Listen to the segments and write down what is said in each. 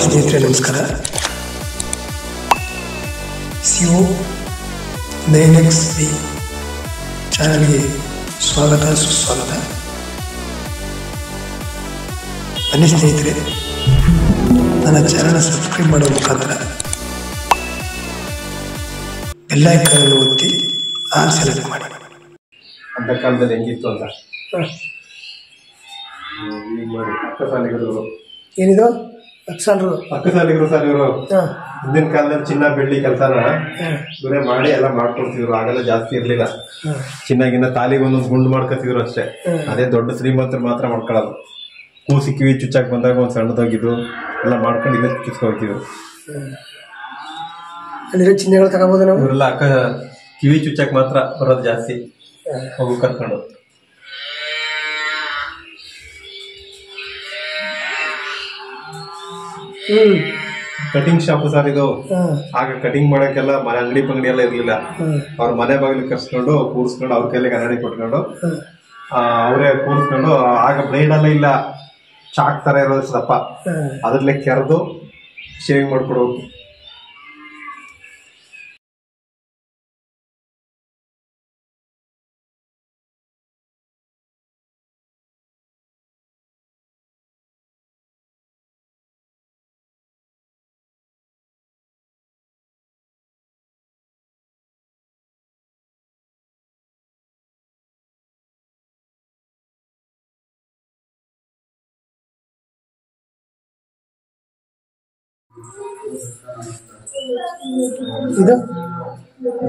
ಸ್ನೇಹಿತರೆ ನಮಸ್ಕಾರ. CO 9XB ಚಾನಲ್ಗೆ ಸ್ವಾಗತ ಸುಸ್ವಾಗತ. ಬನ್ನಿ ಸ್ನೇಹಿತರೆ, ನನ್ನ ಚಾನಲ್ ಸಬ್ಸ್ಕ್ರೈಬ್ ಮಾಡೋ ಮುಖಾಂತರ ಬೆಲ್ ಐಕಾನ್ ಒತ್ತಿ ಆಲ್ ಸೆಲೆಕ್ಟ್ ಮಾಡಿ. ಅಂತ ಕಾಲದಲ್ಲಿ ಹೆಂಗಿತ್ತು ಅಂತ ಈಗ ಮಾಡಿ ಅಕ್ಕಸಾಲಿಗರು ಏನಿದು ಅಕ್ಕಸಾಲಿಗರು ಸರ್ ಇವರು ಹಿಂದಿನ ಕಾಲದಲ್ಲಿ ಚಿನ್ನ ಬೆಳ್ಳಿ ಕೆಲಸನ ಇವರೇ ಮಾಡಿ ಎಲ್ಲ ಮಾಡ್ಕೊಡ್ತಿದ್ರು. ಆಗೆಲ್ಲ ಜಾಸ್ತಿ ಇರ್ಲಿಲ್ಲ. ಚಿನ್ನಾಗಿನ್ನ ತಾಲಿಗೆ ಒಂದೊಂದು ಗುಂಡು ಮಾಡ್ಕೊತಿದ್ರು ಅಷ್ಟೇ. ಅದೇ ದೊಡ್ಡ ಶ್ರೀಮಂತರು ಮಾತ್ರ ಮಾಡ್ಕೊಳ್ಳೋದು. ಕೂಸಿ ಕಿವಿ ಚುಚ್ಚಾಕ್ ಬಂದಾಗ ಒಂದು ಸಣ್ಣದಾಗಿದ್ದು ಎಲ್ಲ ಮಾಡ್ಕೊಂಡು ಇಲ್ಲೇ ಚುಚ್ಕೋತಿದ್ರು. ಚಿನ್ನಗಳು ತಗೋಬಹುದು ನಾವು. ಇವರೆಲ್ಲ ಅಕ್ಕ ಕಿವಿ ಚುಚ್ಚಾಕ್ ಮಾತ್ರ ಬರೋದು ಜಾಸ್ತಿ, ಹೋಗು ಕರ್ಕೊಂಡು. ಕಟಿಂಗ್ ಶಾಪ್ ಸರ್ ಇದು. ಆಗ ಕಟಿಂಗ್ ಮಾಡಕ್ಕೆಲ್ಲ ಮನೆ ಅಂಗಡಿ ಪಂಗಡಿ ಎಲ್ಲ ಇರ್ಲಿಲ್ಲ. ಅವ್ರ ಮನೆ ಬಾಗಿಲು ಕರ್ಸ್ಕೊಂಡು ಕೂರ್ಸ್ಕೊಂಡು ಅವ್ರ ಕೈಲಿ ಕನ್ನಡಿ ಕೊಟ್ಕೊಂಡು ಅವರೇ ಕೂರ್ಸ್ಕೊಂಡು, ಆಗ ಬ್ಲೇಡ್ ಎಲ್ಲ ಇಲ್ಲ, ಚಾಕ್ ತರ ಇರೋದು ದಪ್ಪ, ಅದ್ರಲ್ಲೇ ಕೆರೆದು ಶೇವಿಂಗ್ ಮಾಡ್ಕೊಡು.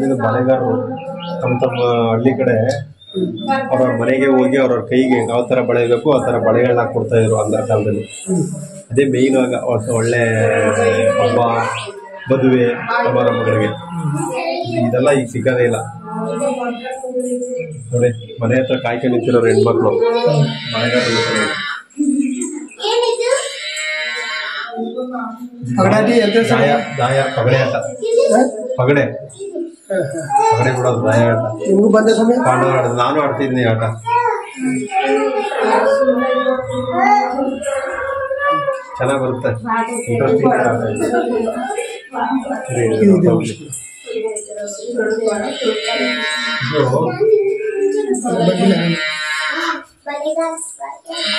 ಇದು ಬಳೆಗಾರರು ತಮ್ಮ ಹಳ್ಳಿ ಕಡೆ ಅವ್ರವ್ರ ಮನೆಗೆ ಹೋಗಿ ಅವ್ರವ್ರ ಕೈಗೆ ಯಾವ ತರ ಬಳೆ ಬೇಕು ಆ ತರ ಬಳೆಗಳನ್ನ ಕೊಡ್ತಾ ಇದ್ರು ಅಂದ್ರ ಕಾಲದಲ್ಲಿ. ಅದೇ ಮೇಯ್ನ್ ಆಗ ಒಳ್ಳೆ ಹಬ್ಬ ಮದುವೆ ಸಮಾರಂಭಗಳಿಗೆ. ಇದೆಲ್ಲ ಈಗ ಸಿಗೋದೇ ಇಲ್ಲ ನೋಡಿ. ಮನೆ ಹತ್ರ ಕಾಯ್ಕೊಂಡು ನಿಂತಿರೋರು ಹೆಣ್ಮಕ್ಳು ಬಳೆಗಾರರು. ದಾಯ ಪಗಡೆ ಆಟ, ಪಗಡೆ ಬಿಡೋದು ದಾಯ ಆಟ. ನಾನು ಆಡ್ತಿದ್ದೀನಿ ಆಟ. ಚೆನ್ನಾಗಿ ಬರುತ್ತೆ, ಇಂಟ್ರೆಸ್ಟಿಂಗ್ ಆಟ.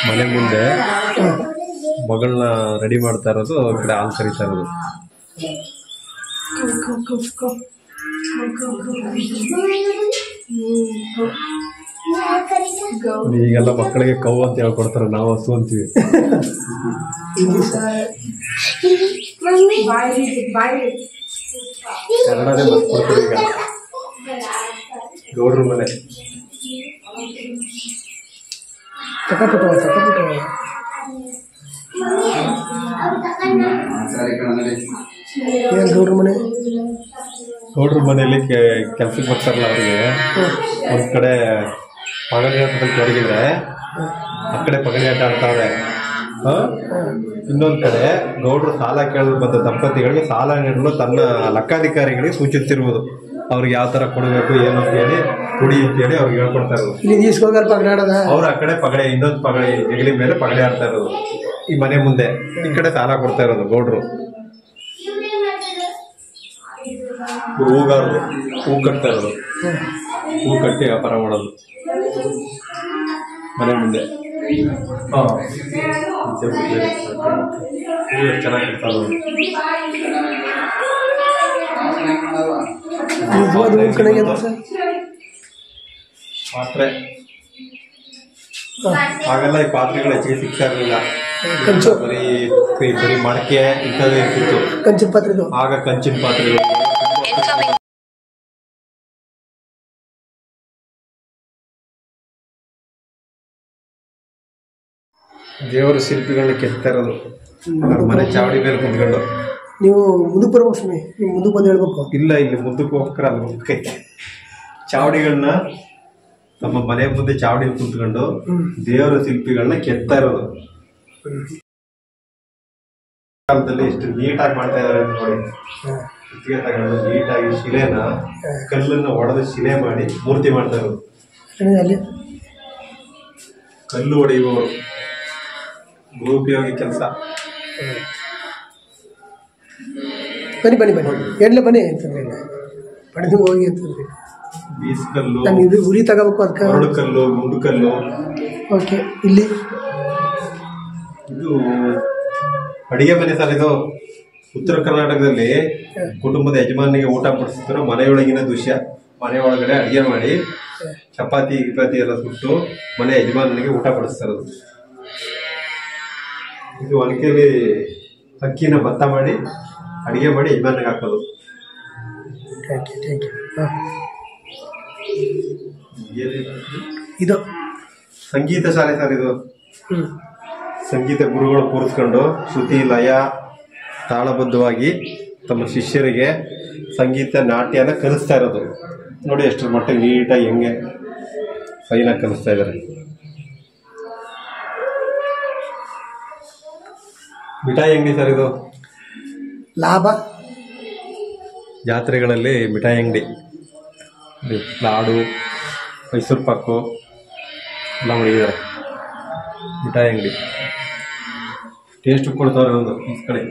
ಮನೆ ಮುಂದೆ ಮಗಳನ್ನ ರೆಡಿ ಮಾಡ್ತಾ ಇರೋದು, ಈ ಕಡೆ ಹಾಲು ಕರಿತಾ ಇರೋದು. ಈಗೆಲ್ಲ ಮಕ್ಕಳಿಗೆ ಕೌ ಅಂತ ಹೇಳ್ಕೊಡ್ತಾರೆ, ನಾವು ಹಸು ಅಂತೀವಿ. ಕನ್ನಡನೇ ಬರ್ಕೊಡ್ತೀವಿ. ಈಗ ಗೌಡ್ರ ಮನೆ ಗೌಡ್ರ ಮನೆಯಲ್ಲಿ ಕೆಲ್ಸಕ್ಕೆ ಬರ್ತಾರಲ್ಲ ಅವ್ರಿಗೆ ಒಂದ್ ಕಡೆ ಪಗಡಿ ಆಟದಲ್ಲಿ ತೊಡಗಿದ್ರೆ ಆ ಕಡೆ ಪಗಡಿ ಆಟ ಆಡ್ತಾವ್ರೆ. ಇನ್ನೊಂದ್ ಕಡೆ ಗೌಡ್ರು ಸಾಲ ಕೇಳಲು ಬಂದ ದಂಪತಿಗಳಿಗೆ ಸಾಲ ನೀಡಲು ತನ್ನ ಲೆಕ್ಕಾಧಿಕಾರಿಗಳಿಗೆ ಸೂಚಿಸುತ್ತಿರುವುದು. ಅವ್ರಿಗೆ ಯಾವ ತರ ಕೊಡಬೇಕು ಏನು ಅಂತ ಹೇಳಿ ಕುಡಿ ಅಂತ ಹೇಳಿ ಅವ್ರಿಗೆ ಹೇಳ್ಕೊಡ್ತಾ ಇರೋದು. ಅವ್ರು ಆ ಕಡೆ ಪಗಡೆ, ಇನ್ನೊಂದು ಪಗಡೆ ಜಗಲಿ ಮೇಲೆ ಪಗಡೆ ಆಡ್ತಾ ಇರೋದು ಈ ಮನೆ ಮುಂದೆ. ಈ ಕಡೆ ಸಾಲ ಕೊಡ್ತಾ ಇರೋದು ಗೌಡ್ರು. ಹೂಗಾರರು ಹೂ ಕಟ್ತಾ ಇರೋದು, ಹೂ ಕಟ್ಟಿ ವ್ಯಾಪಾರ ಮಾಡೋದು ಮನೆ ಮುಂದೆ. ಹೂ ಚೆನ್ನಾಗಿ ಕಟ್ತಾ ಇರೋದು. ಪಾತ್ರೆ ಹಾಗೆಲ್ಲ ಈ ಪಾತ್ರೆಗಳು ಹೆಚ್ಚಿಗೆ ಸಿಗ್ತಾ ಇರಲಿಲ್ಲ. ಬರೀ ಮಡಕೆ ಇಂಥದ್ದೇ ಇರ್ತಿತ್ತು. ಕಂಚಿನ ಪಾತ್ರೆ, ಆಗ ಕಂಚಿನ ಪಾತ್ರೆಗಳು. ದೇವರ ಶಿಲ್ಪಿಗಳನ್ನ ಕೆತ್ತಾ ಇರೋದು ಮನೆ ಚಾವಡಿ ಮೇಲೆ ಕುಂತ್ಕೊಂಡು. ನೀವು ಮುಂದಕ್ಕೆ ಬರ್ಬೇಕು ಸ್ವಾಮಿ, ನೀವು ಮುಂದಕ್ಕೆ ಬಂದು ಹೇಳ್ಬೇಕು. ಇಲ್ಲ, ಇಲ್ಲಿ ಮುಂದಕ್ಕೆ ಹೋಗ್ತಾರ ಅಲ್ಲಿ ಚಾವಡಿಗಳನ್ನ ನಮ್ಮ ಮನೆ ಮುಂದೆ ಚಾವಡಿ ಕುಂತ್ಕೊಂಡು ದೇವರ ಶಿಲ್ಪಿಗಳನ್ನ ಕೆತ್ತಾ ಇರೋದು. ಕಾಲದಲ್ಲಿ ಎಷ್ಟು ನೀಟಾಗಿ ಮಾಡ್ತಾ ಇದಾರೆ ನೋಡಿ. ಇಟ್ಟಿಗೆ ತಗೊಂಡು ನೀಟಾಗಿ ಶಿಲೆನ, ಕಲ್ಲನ್ನ ಒಡೆದು ಶಿಲೆ ಮಾಡಿ ಮೂರ್ತಿ ಮಾಡ್ತಾ ಇರೋದು. ಕಲ್ಲು ಹೊಡೆಯುವವರು ಗೃಹೋಪಯೋಗಿ ಕೆಲಸ. ಬನ್ನಿ ಎಡ್ಲೆ ಬನ್ನಿ ಅಂತಂದ್ರೆ ಪಡೆದು ಹೋಗಿ ಅಂತಂದ್ರೆ ಬೀಸ್ಕಲ್ಲು, ನಾನು ಇದು ಉರಿ ತಗೋಬೇಕು ಅದಕ್ಕೆ. ಕಲ್ಲು, ಗುಂಡು ಕಲ್ಲು. ಓಕೆ. ಇಲ್ಲಿ ಇದು ಅಡಿಗೆ ಮನೆ ಸರ್. ಇದು ಉತ್ತರ ಕರ್ನಾಟಕದಲ್ಲಿ ಕುಟುಂಬದ ಯಜಮಾನಿಗೆ ಊಟ ಬಡಿಸ್ತಾರೆ. ಮನೆಯೊಳಗಿನ ದೃಶ್ಯ. ಮನೆ ಒಳಗಡೆ ಅಡಿಗೆ ಮಾಡಿ ಚಪಾತಿ ಗಿಪಾತಿ ಎಲ್ಲ ಸುಟ್ಟು ಮನೆ ಯಜಮಾನಿಗೆ ಊಟ ಬಡಿಸ್ತಾರೆ. ಇದು ಒನಕೆಯಲ್ಲಿ ಅಕ್ಕಿನ ಭತ್ತ ಮಾಡಿ ಅಡಿಗೆ ಮಾಡಿ ಯಜಮಾನಿಗೆ ಹಾಕೋದು. Thank you. ಇದು ಸಂಗೀತ ಶಾಲೆ ಸರ್. ಇದು ಸಂಗೀತ ಗುರುಗಳು ಕೂರಿಸ್ಕೊಂಡು ಶ್ರುತಿ ಲಯ ತಾಳಬದ್ಧವಾಗಿ ತಮ್ಮ ಶಿಷ್ಯರಿಗೆ ಸಂಗೀತ ನಾಟ್ಯನ ಕಲಿಸ್ತಾ ಇರೋದು. ನೋಡಿ ಎಷ್ಟರ ಮಟ್ಟಿಗೆ ನೀಟಾಗಿ ಹೆಂಗೆ ಫೈನಾಗಿ ಕಲಿಸ್ತಾ ಇದ್ದಾರೆ. ಮಿಠಾಯಿ ಅಂಗಡಿ ಸರ್ ಇದು. ಲಾಭ ಜಾತ್ರೆಗಳಲ್ಲಿ ಮಿಠಾಯಿ ಅಂಗಡಿ, ಲಾಡು, ಮೈಸೂರು ಪಾಕು ಎಲ್ಲ ಮಾಡಿದ್ದಾರೆ. ಮಿಠಾಯಿ ಅಂಗಡಿ ಟೇಸ್ಟ್ ಕೊಡ್ತಾರೆ ಒಂದು ಈ ಕಡೆ.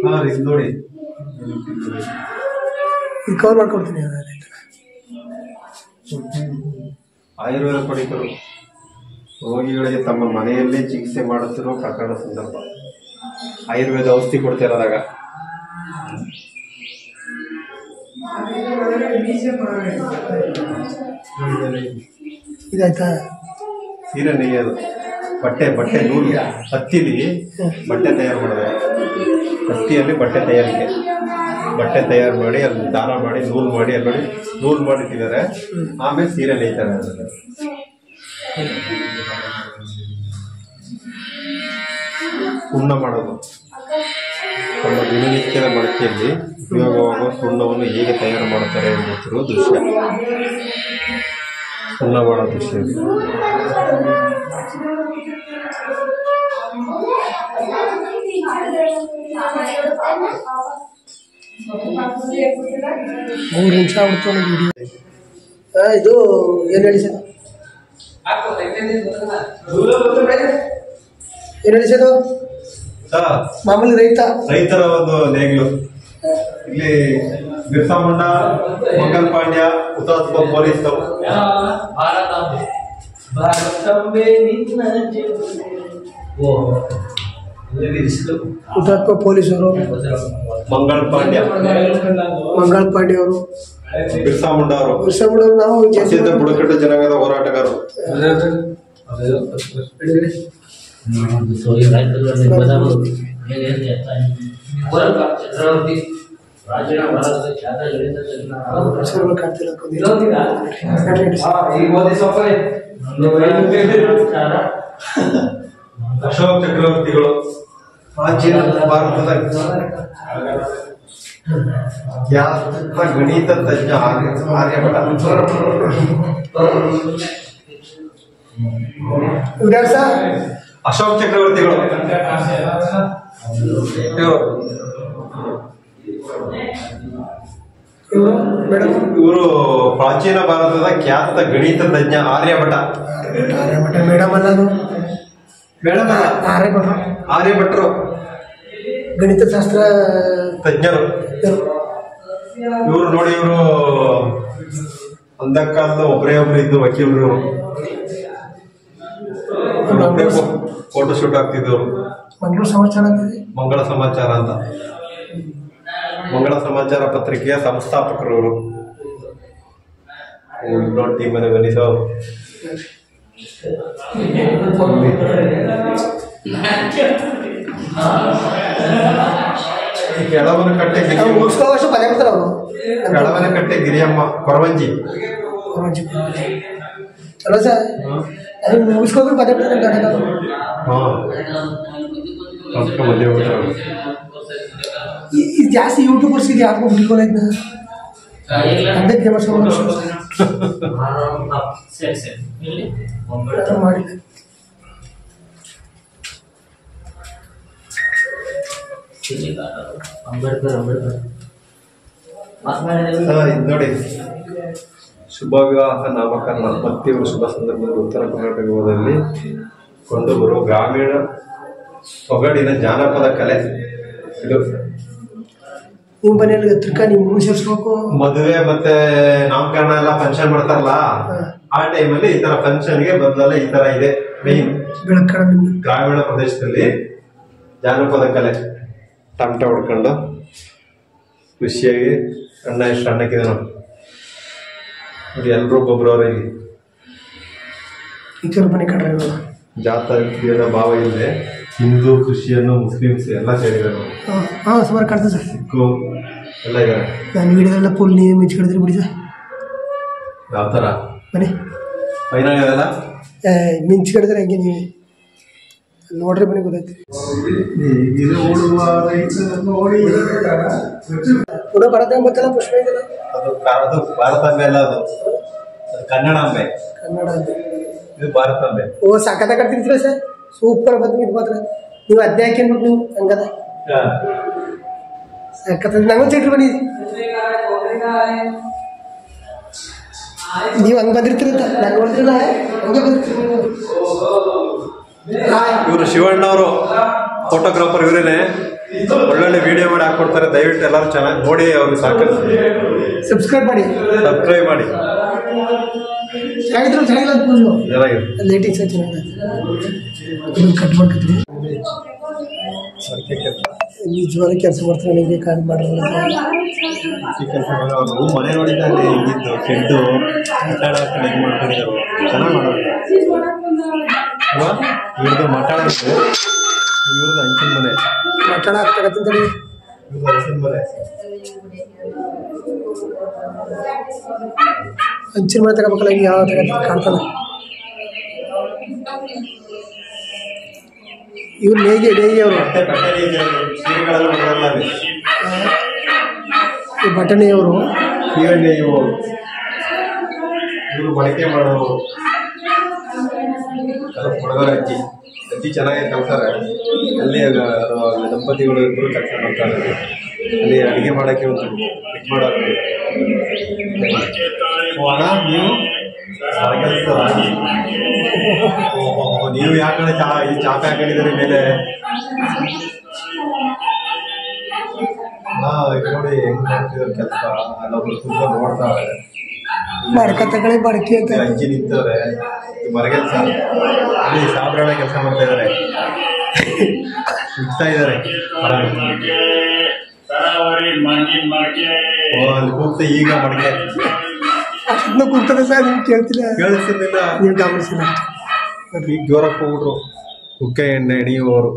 ಹಾಂ ರೀ, ನೋಡಿ ಇದು ಕವರ್ ಮಾಡ್ಕೊಡ್ತೀನಿ. ಆಯುರ್ವೇದ ಪಡಿತರು ರೋಗಿಗಳಿಗೆ ತಮ್ಮ ಮನೆಯಲ್ಲೇ ಚಿಕಿತ್ಸೆ ಮಾಡುತ್ತಿರುವ ಪ್ರಕರಣ ಸಂದರ್ಭ. ಆಯುರ್ವೇದ ಔಷಧಿ ಕೊಡ್ತಿರೋದಾಗ ಇದಾಯ್ತಾ? ಸೀರೆ ನೇಯೋದು, ಬಟ್ಟೆ ನೂಲು, ಹತ್ತಿಲಿ ಬಟ್ಟೆ ತಯಾರು ಮಾಡೋದು. ಹತ್ತಿಯಲ್ಲಿ ಬಟ್ಟೆ ತಯಾರಿಕೆ, ಬಟ್ಟೆ ತಯಾರು ಮಾಡಿ ಅಲ್ಲಿ ದಾರ ಮಾಡಿ ನೂಲು ಮಾಡಿ ಅಲ್ಲಿ ನೂಲು ಮಾಡಿಟ್ಟಿದ್ದಾರೆ. ಆಮೇಲೆ ಸೀರೆ ನೇಯ್ತಾರೆ. ಅದರಲ್ಲಿ ಸುಣ್ಣ ಮಾಡೋದು. ನಮ್ಮ ದಿನನಿತ್ಯದ ಬಳಕೆಯಲ್ಲಿ ಉಪಯೋಗವಾಗುವ ಸುಣ್ಣವನ್ನು ಹೇಗೆ ತಯಾರು ಮಾಡುತ್ತಾರೆ ಎಂಬುತ್ತಿರುವ ದೃಶ್ಯ. ಸುಣ್ಣ ಮಾಡೋ ದೃಶ್ಯ. ಮೂರು ನಿಮಿಷ ಆಗ್ಬಿಡ್ತು ವಿಡಿಯೋ. ಇದು ಏನು ಹೇಳಿ ಸರ್? ಏನು ಹೇಳಿ ಸರ್? ಮಾಮೂಲಿ ರೈತರ ಒಂದು ನೇಗಿಲು. ಇಲ್ಲಿ ಬಿರ್ಸಾ ಮುಂಡಾ, ಮಂಗಲ್ ಪಾಂಡ್ಯ, ಹುತಾತ್ಮ ಪೊಲೀಸ್ ಹುತಾತ್ಮ ಪೊಲೀಸರು, ಮಂಗಲ್ ಪಾಂಡ್ಯ ಅವರು, ಬಿರ್ಸಾ ಮುಂಡಾ ಅವರು ನಾವು ಬುಡಕಟ್ಟು ಜನಾಂಗದ ಹೋರಾಟಗಾರರು. ಅಶೋಕ್ ಚಕ್ರವರ್ತಿಗಳು ಪ್ರಾಚೀನ ಭಾರತದ ಗಣಿತ ತಜ್ಞ ಆರ್ಯಭಟ. ಅಶೋಕ್ ಚಕ್ರವರ್ತಿಗಳು ಇವರು ಪ್ರಾಚೀನ ಭಾರತದ ಖ್ಯಾತ ಗಣಿತ ತಜ್ಞ ಆರ್ಯಭಟ. ಮೇಡಮ್ ಅಲ್ಲ, ಆರ್ಯಭಟ್ರು ಗಣಿತ ಶಾಸ್ತ್ರ ತಜ್ಞರು. ಇವರು ನೋಡಿ, ಇವರು ಅಂದಕಾಲದ ಒಬ್ಬರೇ ಇದ್ದು ವಕೀಲರು. ಫೋಟೋ ಶೂಟ್ ಆಗ್ತಿದ್ದವರು. ಮಂಗಳ ಸಮಾಚಾರ ಅಂತ, ಮಂಗಳ ಸಮಾಚಾರ ಪತ್ರಿಕೆಯ ಸಂಸ್ಥಾಪಕರು ಅವರು. ನೋಡಿ ಮನೆ ಬನ್ನಿ ಸರ್. ಎಳವನಕಟ್ಟೆ ಗಿರಿಯಮ್ಮ ಕೊರವಂಜಿ. ಚಲೋ ಸರ್, ಮುಗಿಸ್ಕೋಬೇಕು. ಪದೇ ಜಾಸ್ತಿ ಯೂಟ್ಯೂಬರ್ಸ್ ಇದು ಯಾಕೆ ಬಿಟ್ಕೊಳ್ಳೋದು ಅಂದೇ ಫೇಮಸ್ ಮಾಡಿಲ್ಲ. ನೋಡಿ, ಶುಭ ವಿವಾಹ ನಾಮಕರಣ ಮತ್ತಿವರು ಶುಭ ಸಂದರ್ಭದಲ್ಲಿ ಉತ್ತರ ಕರ್ನಾಟಕದಲ್ಲಿ ಕೊಂಡು ಬರುವ ಗ್ರಾಮೀಣ ಸೊಗಡಿನ ಜಾನಪದ ಕಲೆ ಇದು. ನಿಮ್ಮ ಮನೆಯಲ್ಲಿ ಹತ್ರಕ್ಕ ನೀವು ಸೇರಿಸ್ಬೇಕು. ಮದುವೆ ಮತ್ತೆ ನಾಮಕರಣ ಎಲ್ಲ ಫಂಕ್ಷನ್ ಮಾಡ್ತಾರಲ್ಲ, ಆ ಟೈಮಲ್ಲಿ ಈ ತರ ಫಂಕ್ಷನ್ಗೆ ಬದಲೆಲ್ಲ ಈ ತರ ಇದೆ ಮೇನ್. ಗ್ರಾಮೀಣ ಪ್ರದೇಶದಲ್ಲಿ ಜಾನಪದ ಕಲೆ ಟಮಟ ಹೊಡ್ಕೊಂಡು ಖುಷಿಯಾಗಿ ಅಣ್ಣ ಎಷ್ಟು ಅಣ್ಣಕ್ಕಿದೆ ನೋಡಿ. ಎಲ್ರು ಒಬ್ಬೊಬ್ರವ್ರ ಇಲ್ಲಿ ಜಾತ್ರೆ ಭಾವ ಇದೆ. ಹಿಂದೂ, ಕ್ರಿಶ್ಚಿಯನ್, ಮುಸ್ಲಿಮ್ಸ್ ಎಲ್ಲ ಸೇರಿದ್ದಾರೆ. ಸುಮಾರು ಕಾಣ್ತದೆ ಸರ್. ಸಿಕ್ಕು ಎಲ್ಲ ಇದ್ದಾರೆ. ನಾನು ವಿಡಿಯೋದೆಲ್ಲ ಫುಲ್ ನೀವು ಮಿಂಚ್ಕಿಡಿದ್ರಿ ಬಿಡಿ ಸರ್. ಯಾವ ಥರ ಬನ್ನಿ ಫೈನಲ್ ಅದೆಲ್ಲ ಮಿಂಚ್ಕಿಡಿದ್ರೆ ಹೆಂಗೆ ನೀವು ನೋಡ್ರಿ ಬನ್ನಿ ಗೊತ್ತಾಯ್ತು. ಪುನಃ ಬರತ್ತೆ ಗೊತ್ತಲ್ಲ ಪುಷ್ಪ ಇದೆಲ್ಲ. ಅದು ಭಾರತಾಂಬೆ ಅಲ್ಲ, ಅದು ಕನ್ನಡಾಂಬೆ. ಕನ್ನಡಾಂಬೆ ಇದು ಭಾರತಾಂಬೆ. ಓ ಸಾಕತ್ತ ಕಟ್ತಿರ್ತೀರ ಸರ್, ಸೂಪರ್ ಬಂದು ಇದು ಮಾತ್ರ. ನೀವು ಅದ್ನೇ ಹಾಕ್ಯನ್ಬಿಟ್ಟು ನೀವು ಹಂಗದ ಸಾಕತ್ತ. ನಂಗೊಂದು ಚೀಟ್ರಿ ಬನ್ನಿ, ನೀವು ಹಂಗೆ ಬಂದಿರ್ತೀರಂತ ನಾನು ನೋಡ್ತಿರಲ್ಲ, ಹಂಗೆ ಬಂದಿರ್ತೀರಿ. ಇವರು ಶಿವಣ್ಣ ಅವರು ಫೋಟೋಗ್ರಾಫರ್, ಇವರೇನೆ ಒಳ್ಳೊಳ್ಳೆ ವಿಡಿಯೋ ಮಾಡಿ ಹಾಕೊಡ್ತಾರೆ. ದಯವಿಟ್ಟು ಎಲ್ಲರೂ ಚೆನ್ನಾಗಿ ನೋಡಿ, ಅವ್ರಿಗೆ ಸಾಕು ಸಬ್ಸ್ಕ್ರೈಬ್ ಮಾಡಿ. ಚೆನ್ನಾಗಿದ್ರು ಚೆನ್ನಾಗಿಲ್ಲ ಅಂತ ಪೂಜು ಲೈಟಿಂಗ್ಸ್ ಚೆನ್ನಾಗಿದೆ. ಕಟ್ ಮಾಡ್ಕೊತೀವಿ. ನಿಜವಾದ ಕೆಲಸ ಮಾಡ್ತಾರೆ. ನನಗೆ ಕಾಲ್ ಮಾಡಿರಲ್ಲ ಮನೆ ನೋಡಿದ್ರೆ ಹಿಂಗಿದ್ದು ಕೆಟ್ಟು ಮಾತಾಡೋಕೆ ಮಾಡ್ಕೊಂಡಿದ್ದಾರೆ. ಚೆನ್ನಾಗಿ ಮಾಡೋದು ಇವ್ರದ್ದು ಮಾತಾಡೋದು. ಇವ್ರದ್ದು ಹಂಚಿನ ಮನೆ ಮಾತಾಡ ಆಗ್ತಾಗತ್ತಂತೇಳಿ ಹಂಚಿನ ಮನೆ. ಹಂಚಿನ ಮನೆ ತಗೋಬೇಕಲ್ಲ, ಹಿಂಗೆ ಯಾವ ಕಾಣ್ತಾನೆ. ಇವ್ರು ನೇಗಿ ಅವರು ಬಟನೆಯವರು ಇವರು ಬಳಕೆ ಮಾಡೋರು. ಹುಡುಗರ ಅಜ್ಜಿ ಚೆನ್ನಾಗಿ ಕಲ್ತಾರೆ. ಅಲ್ಲಿ ದಂಪತಿಗಳು ಇಬ್ಬರು ಕೆಲಸ ಮಾಡ್ತಾರೆ. ಅಲ್ಲಿ ಅಡುಗೆ ಮಾಡೋಕ್ಕೆ ಒಂದು ಇದು ಮಾಡೋದು. ನೀವು ಯಾಕಂದ್ರೆ ಈ ಚಾಪೆ ಹಾಕೊಂಡಿದ್ದೀರಿ ಮೇಲೆ ನೋಡಿ ಹೆಂಗ್ ಮಾಡ್ತಿದ್ದಾರೆ ಕೆಲಸ. ಅಲ್ಲೊಬ್ರು ತುಂಬ ನೋಡ್ತಾರೆ. ಬಡ್ಕತ್ತಗಳೇ ಬಡ್ಕಿ ಅಂತ ಅಜ್ಜಿ ನಿಂತವ್ರೆ ಮರಗೆಲ್ಸ. ಅಲ್ಲಿ ಸಾಬ್ರಾಣ ಕೆಲಸ ಮಾಡ್ತಾ ಇದ್ದಾರೆ, ಇಡ್ತಾ ಇದ್ದಾರೆ. ಅಲ್ಲಿ ಕೂಗ್ತಾ ಈಗ ಮಡಕೆ ಅಷ್ಟನ್ನು ಕೂಗ್ತದೆ ಸರ್. ನೀವು ಕೇಳ್ತಿಲ್ಲ, ಕೇಳಿಸ್ತಿರ್ಲಿಲ್ಲ, ನೀವು ಗಮನಿಸಿಲ್ಲ. ಈಗ ಜೋರಾಗಿ ಹೋಗ್ಬಿಟ್ರು. ಕುಕ್ಕೆ ಎಣ್ಣೆ ಎಣಿಯುವವರು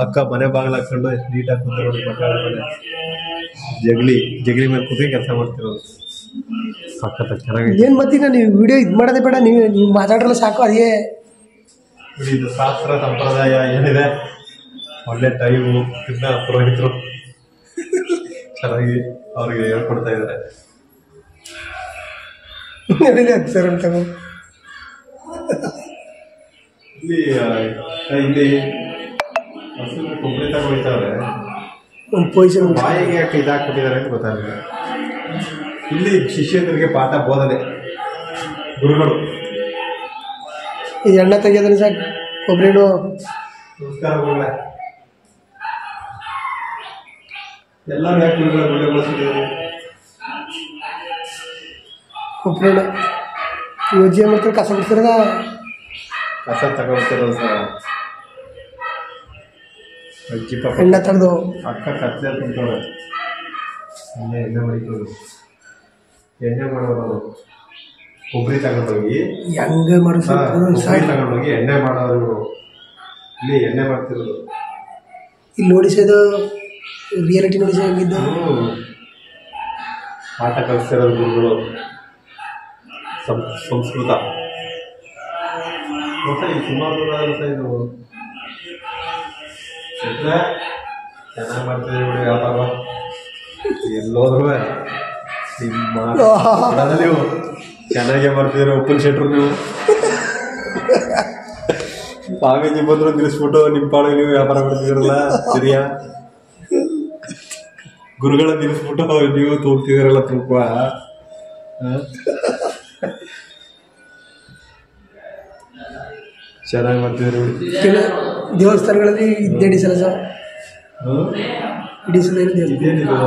ಅಕ್ಕ ಮನೆ ಬಾಗಿಲು ಹಾಕೊಂಡು ಎಷ್ಟು ನೀಟಾಗಿ ಕೂತ್ಕೊಂಡು ಮಾತಾಡ್ತಾರೆ. ಜಗಲಿ ಮೇಲೆ ಕೂತ್ಕೊಂಡು ಕೆಲಸ ಮಾಡ್ತಿರೋದು ಸಖತ್ ಚೆನ್ನಾಗಿ. ಏನು ಮತ್ತೀಗ ನೀವು ವಿಡಿಯೋ ಇದು ಮಾಡೋದೇ ಬೇಡ, ನೀವು ಮಾತಾಡ್ರಲ್ಲ ಸಾಕು. ಅದೇ ಇದು ಶಾಸ್ತ್ರ ಸಂಪ್ರದಾಯ ಏನಿದೆ, ಒಳ್ಳೆ ಟೈಮು ಇದನ್ನ ಪುರೋಹಿತರು ಚೆನ್ನಾಗಿ ಅವ್ರಿಗೆ ಹೇಳ್ಕೊಡ್ತಾ ಇದ್ದಾರೆ. ಸರ್ ಅಂತ ಇಲ್ಲಿ ಹಸಿರು ಕೊಬ್ಬರಿ ತಗೊಳ್ತಾರೆ. ಒಂದು ಪೊಸಿಷನ್ ಬಾಯಿಗೆ ಯಾಕೆ ಇದಾಕ್ಬಿಟ್ಟಿದ್ದಾರೆ ಅಂತ ಗೊತ್ತಾಗಲಿಲ್ಲ. ಇಲ್ಲಿ ಶಿಷ್ಯಂದ್ರಿಗೆ ಪಾಠ ಬೋಧನೆ ಗುರುಗಳು. ಈ ಎಣ್ಣೆ ತೆಗೆಯೋದ್ರೆ ಸಾಕು ಕೊಬ್ಬರಿ. ನಮಸ್ಕಾರ ಗುರುಗಳೇ. ಎಲ್ಲರೂ ಯಾಕೆ ಗುರುಗಳ ಗುಳ್ಳೆ ಬಳಸಿದ್ದಾರೆ? ಕೊಬ್ಬರಿ ಯೋಜನೆ ಮಾಡ್ತಾರೆ. ಕಸ ಬಿಡ್ತಾರದ ಕಸ ತಗೊಳ್ತಿರೋದು ಸರ್. ಅಜ್ಜಿ ಪಾಪ ಎಣ್ಣೆ ತಡೆದು ಅಕ್ಕ ಕತ್ಲೆ ಕುಂತವ್ರೆ. ಎಣ್ಣೆ ಮಾಡಿದ್ರು, ಎಣ್ಣೆ ಮಾಡೋರು ಕೊಬ್ಬರಿ ತಗೊಂಡೋಗಿ ಹೆಂಗೆ ತಗೊಂಡೋಗಿ ಎಣ್ಣೆ ಮಾಡೋರು. ಇಲ್ಲಿ ಎಣ್ಣೆ ಮಾಡ್ತಿರೋದು ಇಲ್ಲಿ ನೋಡಿ ಸರ್. ಇದು ರಿಯಾಲಿಟಿ ನೋಡಿ ಸರ್ ಹೆಂಗಿದ್ದು. ಪಾಠ ಕಲಿಸ್ತಿರೋದು ಗುರುಗಳು. ಸಂಸ್ಕೃತ ಸುಮಾರು ಇದು ಚೆನ್ನಾಗಿ ಮಾಡ್ತಿದ್ದೀವಿ ನೋಡಿ ವ್ಯಾಪಾರ. ಎಲ್ಲೋದ್ರು ನೀವು ಚೆನ್ನಾಗೇ ಮಾಡ್ತಿದ್ದೀರಿ. ಉಪ್ಪಿನ ಶೆಟ್ರು ನೀವು ಸ್ವಾಮೀಜಿ ಬಂದ್ರು ನಿಲ್ಲಿಸ್ಬಿಟ್ಟು ನಿಮ್ಮ ಪಾಡು ನೀವು ವ್ಯಾಪಾರ ಮಾಡ್ತಿದ್ದೀರಲ್ಲ ಸರಿಯಾ? ಗುರುಗಳ ನಿಲ್ಲಿಸ್ಬಿಟ್ಟು ನೀವು ತೂಗ್ತಿದ್ದೀರಲ್ಲ ತೂಕ. ಚೆನ್ನಾಗಿ ಮಾಡ್ತಿದ್ರು. ಕೆಲ ದೇವಸ್ಥಾನಗಳಲ್ಲಿ ಇದ್ದೇಡಿ ಸಲ ಸರ್ ಇಡೀ ಸಲ ಇದೇನಿದು